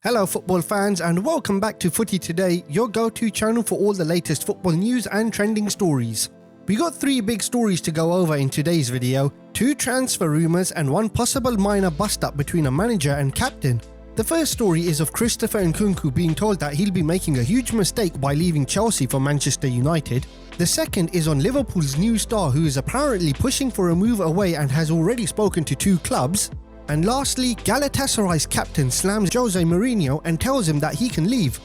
Hello football fans and welcome back to Footy Today, your go-to channel for all the latest football news and trending stories. We got 3 big stories to go over in today's video, 2 transfer rumours and 1 possible minor bust-up between a manager and captain. The first story is of Christopher Nkunku being told that he'll be making a huge mistake by leaving Chelsea for Manchester United. The second is on Liverpool's new star who is apparently pushing for a move away and has already spoken to 2 clubs. And lastly, Galatasaray's captain slams Jose Mourinho and tells him that he can leave.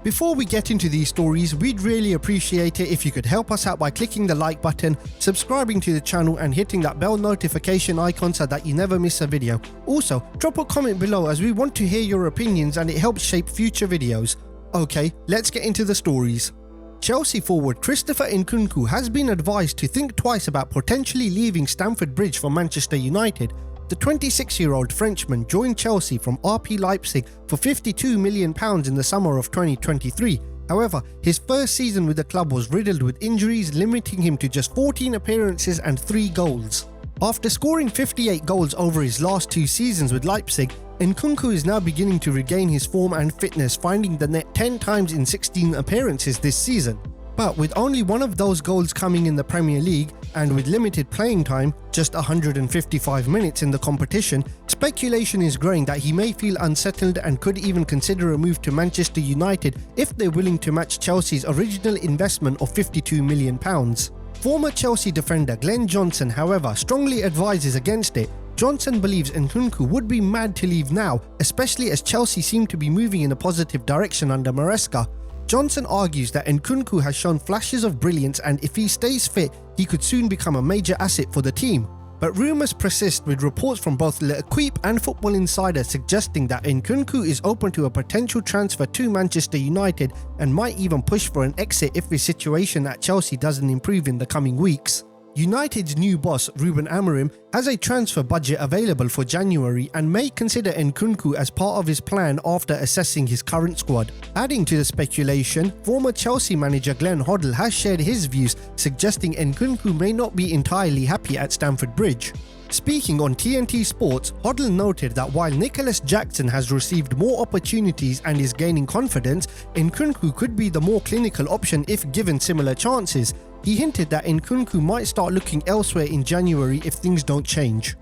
Before we get into these stories, we'd really appreciate it if you could help us out by clicking the like button, subscribing to the channel and hitting that bell notification icon so that you never miss a video. Also, drop a comment below as we want to hear your opinions and it helps shape future videos. Okay, let's get into the stories. Chelsea forward Christopher Nkunku has been advised to think twice about potentially leaving Stamford Bridge for Manchester United. The 26-year-old Frenchman joined Chelsea from RB Leipzig for £52 million in the summer of 2023. However, his first season with the club was riddled with injuries, limiting him to just 14 appearances and 3 goals. After scoring 58 goals over his last 2 seasons with Leipzig, Nkunku is now beginning to regain his form and fitness, finding the net 10 times in 16 appearances this season. But with only one of those goals coming in the Premier League, and with limited playing time, just 155 minutes in the competition, speculation is growing that he may feel unsettled and could even consider a move to Manchester United if they're willing to match Chelsea's original investment of £52 million. Former Chelsea defender Glenn Johnson, however, strongly advises against it. Johnson believes Nkunku would be mad to leave now, especially as Chelsea seem to be moving in a positive direction under Maresca. Johnson argues that Nkunku has shown flashes of brilliance and if he stays fit, he could soon become a major asset for the team. But rumours persist with reports from both L'Equipe and Football Insider suggesting that Nkunku is open to a potential transfer to Manchester United and might even push for an exit if his situation at Chelsea doesn't improve in the coming weeks. United's new boss, Ruben Amorim, has a transfer budget available for January and may consider Nkunku as part of his plan after assessing his current squad. Adding to the speculation, former Chelsea manager Glenn Hoddle has shared his views, suggesting Nkunku may not be entirely happy at Stamford Bridge. Speaking on TNT Sports, Hoddle noted that while Nicholas Jackson has received more opportunities and is gaining confidence, Nkunku could be the more clinical option if given similar chances. He hinted that Nkunku might start looking elsewhere in January if things don't change.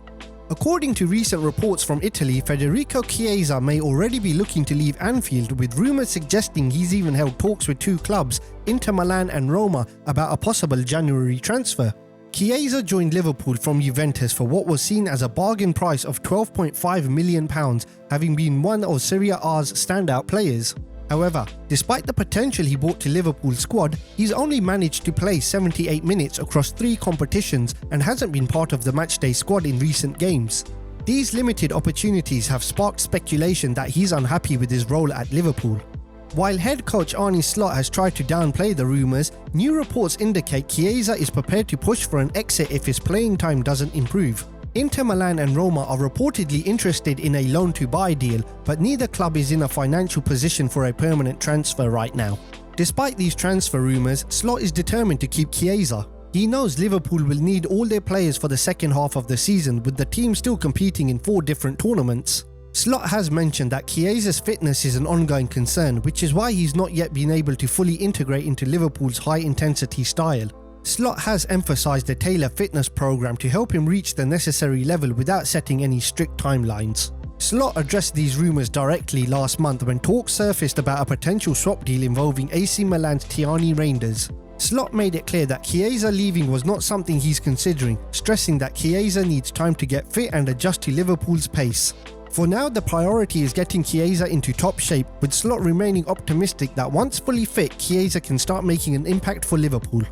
According to recent reports from Italy, Federico Chiesa may already be looking to leave Anfield, with rumours suggesting he's even held talks with 2 clubs, Inter Milan and Roma, about a possible January transfer. Chiesa joined Liverpool from Juventus for what was seen as a bargain price of £12.5 million, having been one of Serie A's standout players. However, despite the potential he brought to Liverpool's squad, he's only managed to play 78 minutes across 3 competitions and hasn't been part of the matchday squad in recent games. These limited opportunities have sparked speculation that he's unhappy with his role at Liverpool. While head coach Arne Slot has tried to downplay the rumours, new reports indicate Chiesa is prepared to push for an exit if his playing time doesn't improve. Inter Milan and Roma are reportedly interested in a loan-to-buy deal, but neither club is in a financial position for a permanent transfer right now. Despite these transfer rumours, Slot is determined to keep Chiesa. He knows Liverpool will need all their players for the second half of the season, with the team still competing in 4 different tournaments. Slot has mentioned that Chiesa's fitness is an ongoing concern, which is why he's not yet been able to fully integrate into Liverpool's high-intensity style. Slot has emphasised a tailored fitness program to help him reach the necessary level without setting any strict timelines. Slot addressed these rumours directly last month when talks surfaced about a potential swap deal involving AC Milan's Tierney Reinders. Slot made it clear that Chiesa leaving was not something he's considering, stressing that Chiesa needs time to get fit and adjust to Liverpool's pace. For now, the priority is getting Chiesa into top shape, with Slot remaining optimistic that once fully fit, Chiesa can start making an impact for Liverpool.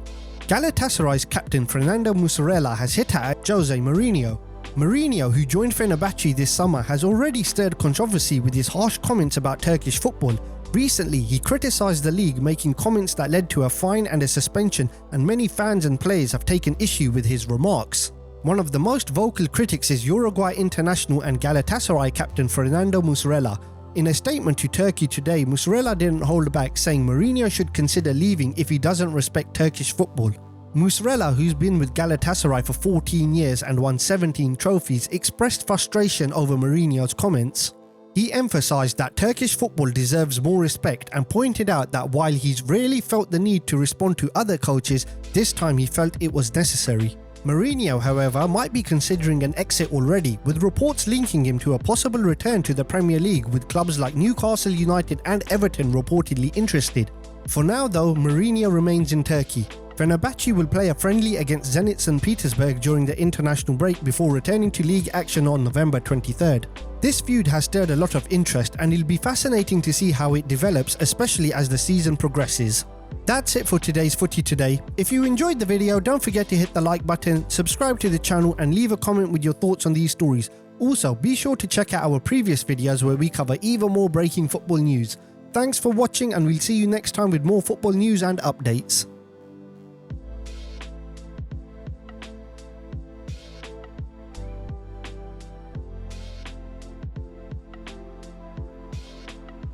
Galatasaray's captain Fernando Muslera has hit at Jose Mourinho. Mourinho, who joined Fenerbahce this summer, has already stirred controversy with his harsh comments about Turkish football. Recently, he criticised the league, making comments that led to a fine and a suspension, and many fans and players have taken issue with his remarks. One of the most vocal critics is Uruguay international and Galatasaray captain Fernando Muslera. In a statement to Turkey Today, Muslera didn't hold back, saying Mourinho should consider leaving if he doesn't respect Turkish football. Muslera, who's been with Galatasaray for 14 years and won 17 trophies, expressed frustration over Mourinho's comments. He emphasised that Turkish football deserves more respect and pointed out that while he's rarely felt the need to respond to other coaches, this time he felt it was necessary. Mourinho, however, might be considering an exit already, with reports linking him to a possible return to the Premier League, with clubs like Newcastle United and Everton reportedly interested. For now though, Mourinho remains in Turkey. Fenerbahce will play a friendly against Zenit St. Petersburg during the international break before returning to league action on November 23rd. This feud has stirred a lot of interest and it'll be fascinating to see how it develops, especially as the season progresses. That's it for today's Footy Today. If you enjoyed the video, don't forget to hit the like button, subscribe to the channel and leave a comment with your thoughts on these stories. Also, be sure to check out our previous videos where we cover even more breaking football news. Thanks for watching and we'll see you next time with more football news and updates.